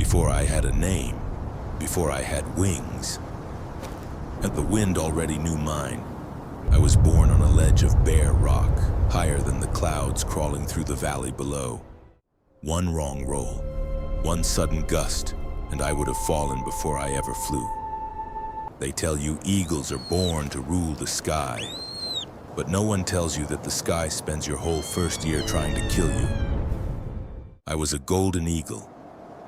before I had a name, before I had wings. And the wind already knew mine. I was born on a ledge of bare rock, higher than the clouds crawling through the valley below. One wrong roll, one sudden gust, and I would have fallen before I ever flew. They tell you eagles are born to rule the sky, but no one tells you that the sky spends your whole first year trying to kill you. I was a golden eagle,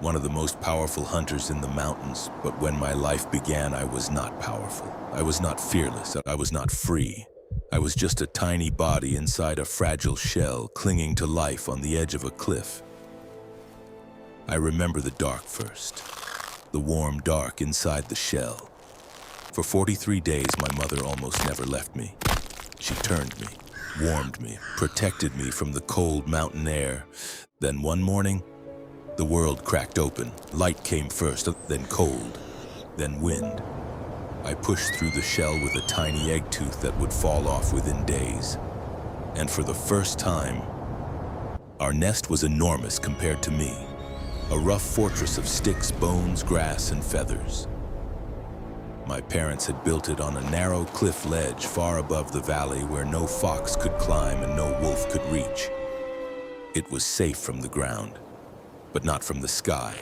one of the most powerful hunters in the mountains, but when my life began, I was not powerful. I was not fearless. I was not free. I was just a tiny body inside a fragile shell, clinging to life on the edge of a cliff. I remember the dark first, the warm dark inside the shell. For 43 days, my mother almost never left me. She turned me, warmed me, protected me from the cold mountain air. Then one morning, the world cracked open. Light came first, then cold, then wind. I pushed through the shell with a tiny egg tooth that would fall off within days. And for the first time, our nest was enormous compared to me. A rough fortress of sticks, bones, grass, and feathers. My parents had built it on a narrow cliff ledge far above the valley where no fox could climb and no wolf could reach. It was safe from the ground, but not from the sky,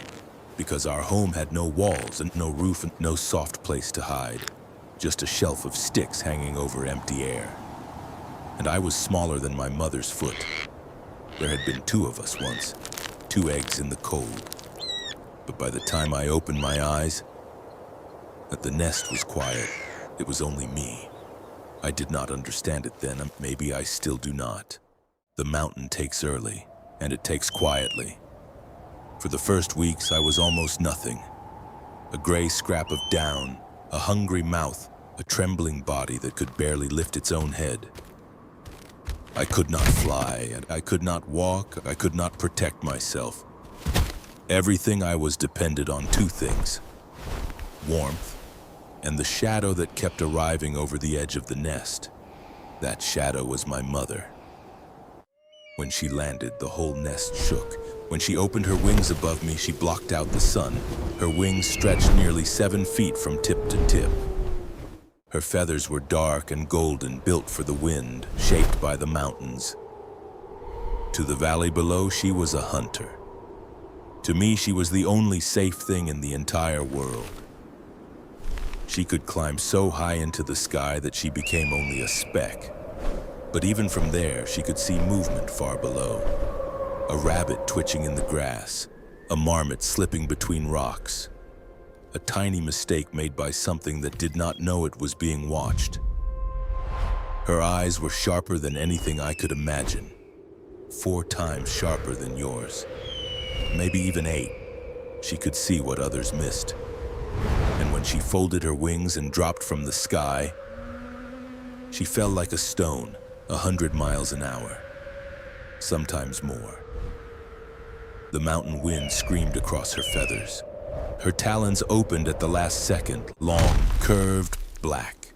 because our home had no walls and no roof and no soft place to hide, just a shelf of sticks hanging over empty air. And I was smaller than my mother's foot. There had been 2 of us once, 2 eggs in the cold. But by the time I opened my eyes, that the nest was quiet. It was only me. I did not understand it then, and maybe I still do not. The mountain takes early, and it takes quietly. For the first weeks, I was almost nothing. A gray scrap of down, a hungry mouth, a trembling body that could barely lift its own head. I could not fly, and I could not walk, I could not protect myself. Everything I was depended on 2 things: warmth, and the shadow that kept arriving over the edge of the nest. That shadow was my mother. When she landed, the whole nest shook. When she opened her wings above me, she blocked out the sun. Her wings stretched nearly 7 feet from tip to tip. Her feathers were dark and golden, built for the wind, shaped by the mountains. To the valley below, she was a hunter. To me, she was the only safe thing in the entire world. She could climb so high into the sky that she became only a speck. But even from there, she could see movement far below. A rabbit twitching in the grass, a marmot slipping between rocks. A tiny mistake made by something that did not know it was being watched. Her eyes were sharper than anything I could imagine. 4 times sharper than yours. Maybe even 8. She could see what others missed. And when she folded her wings and dropped from the sky, she fell like a stone, 100 miles an hour. Sometimes more. The mountain wind screamed across her feathers. Her talons opened at the last second, long, curved, black.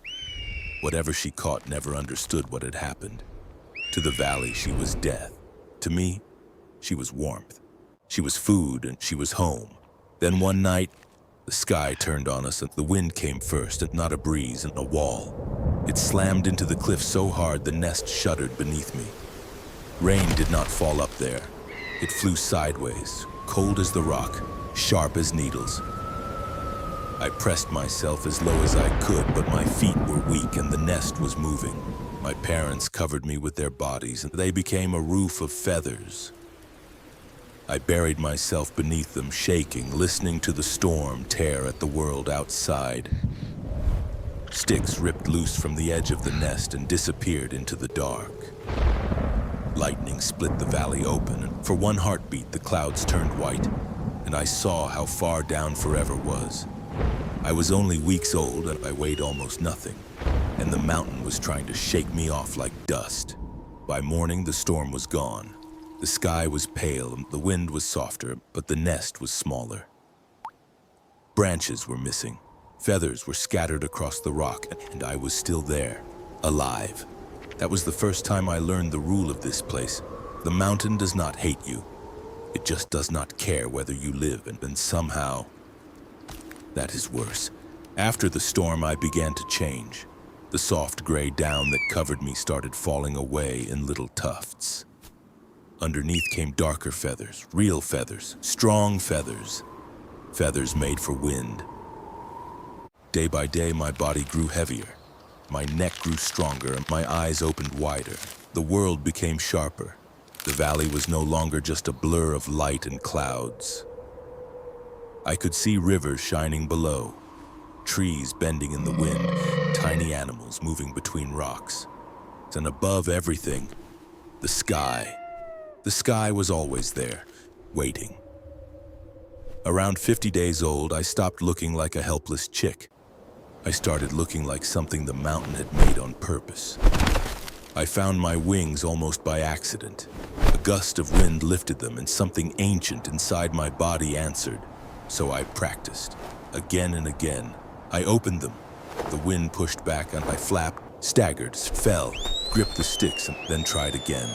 Whatever she caught never understood what had happened. To the valley, she was death. To me, she was warmth. She was food and she was home. Then one night, the sky turned on us and the wind came first, and not a breeze and a wall. It slammed into the cliff so hard the nest shuddered beneath me. Rain did not fall up there. It flew sideways, cold as the rock, sharp as needles. I pressed myself as low as I could, but my feet were weak and the nest was moving. My parents covered me with their bodies and they became a roof of feathers. I buried myself beneath them, shaking, listening to the storm tear at the world outside. Sticks ripped loose from the edge of the nest and disappeared into the dark. Lightning split the valley open, and for one heartbeat the clouds turned white, and I saw how far down forever was. I was only weeks old and I weighed almost nothing, and the mountain was trying to shake me off like dust. By morning the storm was gone. The sky was pale and the wind was softer, but the nest was smaller. Branches were missing. Feathers were scattered across the rock, and I was still there, alive. That was the first time I learned the rule of this place. The mountain does not hate you. It just does not care whether you live, and somehow, that is worse. After the storm, I began to change. The soft gray down that covered me started falling away in little tufts. Underneath came darker feathers, real feathers, strong feathers, feathers made for wind. Day by day, my body grew heavier. My neck grew stronger and my eyes opened wider. The world became sharper. The valley was no longer just a blur of light and clouds. I could see rivers shining below, trees bending in the wind, tiny animals moving between rocks. And above everything, the sky. The sky was always there, waiting. Around 50 days old, I stopped looking like a helpless chick. I started looking like something the mountain had made on purpose. I found my wings almost by accident. A gust of wind lifted them and something ancient inside my body answered. So I practiced, again and again. I opened them. The wind pushed back and I flapped, staggered, fell, gripped the sticks, and then tried again.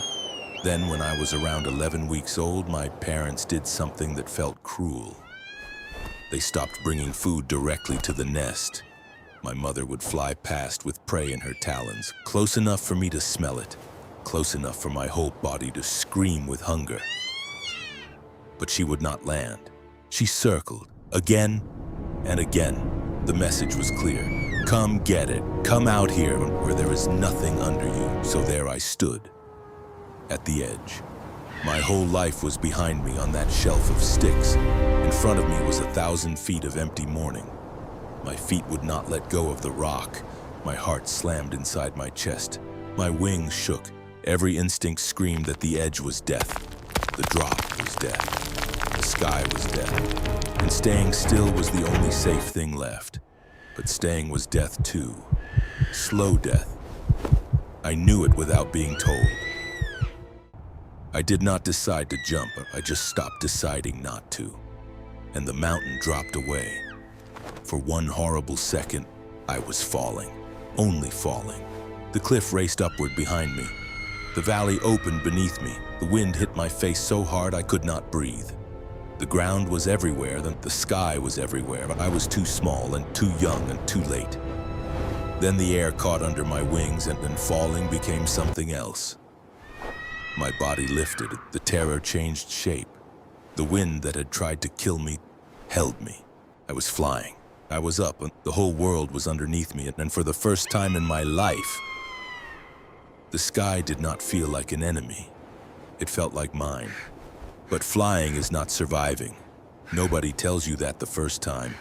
Then when I was around 11 weeks old, my parents did something that felt cruel. They stopped bringing food directly to the nest. My mother would fly past with prey in her talons, close enough for me to smell it, close enough for my whole body to scream with hunger. But she would not land. She circled, again and again. The message was clear. Come get it. Come out here where there is nothing under you. So there I stood, at the edge. My whole life was behind me on that shelf of sticks. In front of me was 1,000 feet of empty morning. My feet would not let go of the rock. My heart slammed inside my chest. My wings shook. Every instinct screamed that the edge was death. The drop was death. The sky was death. And staying still was the only safe thing left. But staying was death too. Slow death. I knew it without being told. I did not decide to jump. I just stopped deciding not to. And the mountain dropped away. For one horrible second, I was falling, only falling. The cliff raced upward behind me. The valley opened beneath me. The wind hit my face so hard I could not breathe. The ground was everywhere, the sky was everywhere, but I was too small and too young and too late. Then the air caught under my wings and falling became something else. My body lifted, the terror changed shape. The wind that had tried to kill me held me. I was flying. I was up, and the whole world was underneath me, and for the first time in my life, the sky did not feel like an enemy. It felt like mine. But flying is not surviving. Nobody tells you that the first time.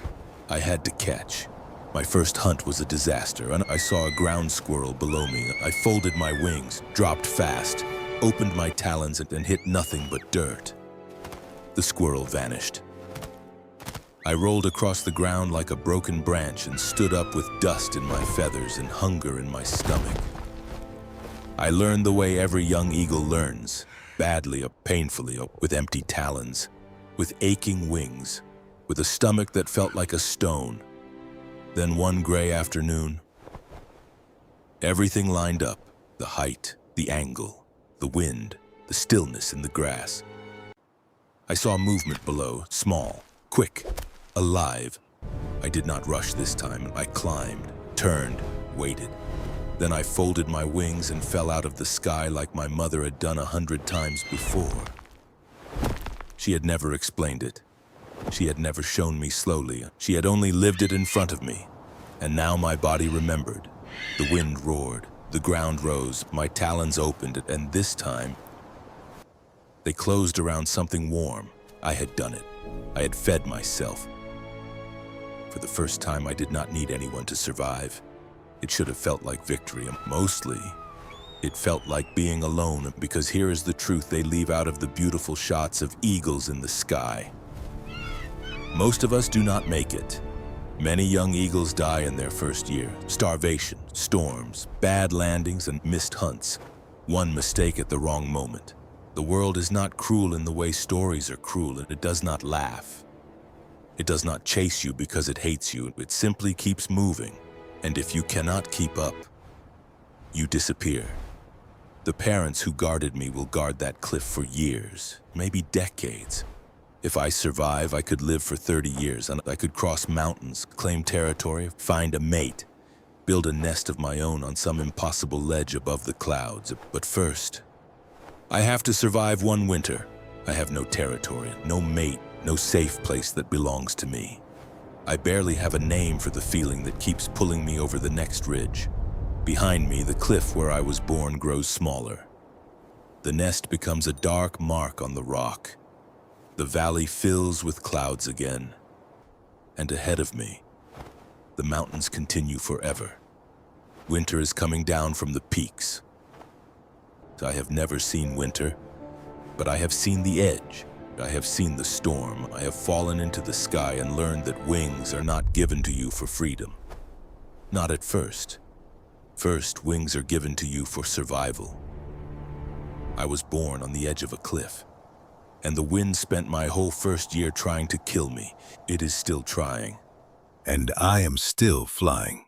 I had to catch. My first hunt was a disaster, and I saw a ground squirrel below me. I folded my wings, dropped fast, opened my talons, and hit nothing but dirt. The squirrel vanished. I rolled across the ground like a broken branch and stood up with dust in my feathers and hunger in my stomach. I learned the way every young eagle learns, badly or painfully, or with empty talons, with aching wings, with a stomach that felt like a stone. Then one gray afternoon, everything lined up, the height, the angle, the wind, the stillness in the grass. I saw movement below, small, quick, alive. I did not rush this time. I climbed, turned, waited. Then I folded my wings and fell out of the sky like my mother had done 100 times before. She had never explained it. She had never shown me slowly. She had only lived it in front of me. And now my body remembered. The wind roared, the ground rose, my talons opened, and this time, they closed around something warm. I had done it. I had fed myself. For the first time, I did not need anyone to survive. It should have felt like victory. Mostly, it felt like being alone, because here is the truth they leave out of the beautiful shots of eagles in the sky. Most of us do not make it. Many young eagles die in their first year. Starvation, storms, bad landings, and missed hunts. One mistake at the wrong moment. The world is not cruel in the way stories are cruel, and it does not laugh. It does not chase you because it hates you. It simply keeps moving. And if you cannot keep up, you disappear. The parents who guarded me will guard that cliff for years, maybe decades. If I survive, I could live for 30 years, and I could cross mountains, claim territory, find a mate, build a nest of my own on some impossible ledge above the clouds. But first, I have to survive one winter. I have no territory, no mate, no safe place that belongs to me. I barely have a name for the feeling that keeps pulling me over the next ridge. Behind me, the cliff where I was born grows smaller. The nest becomes a dark mark on the rock. The valley fills with clouds again. And ahead of me, the mountains continue forever. Winter is coming down from the peaks. I have never seen winter, but I have seen the edge. I have seen the storm. I have fallen into the sky and learned that wings are not given to you for freedom. Not at first. First, wings are given to you for survival. I was born on the edge of a cliff, and the wind spent my whole first year trying to kill me. It is still trying. And I am still flying.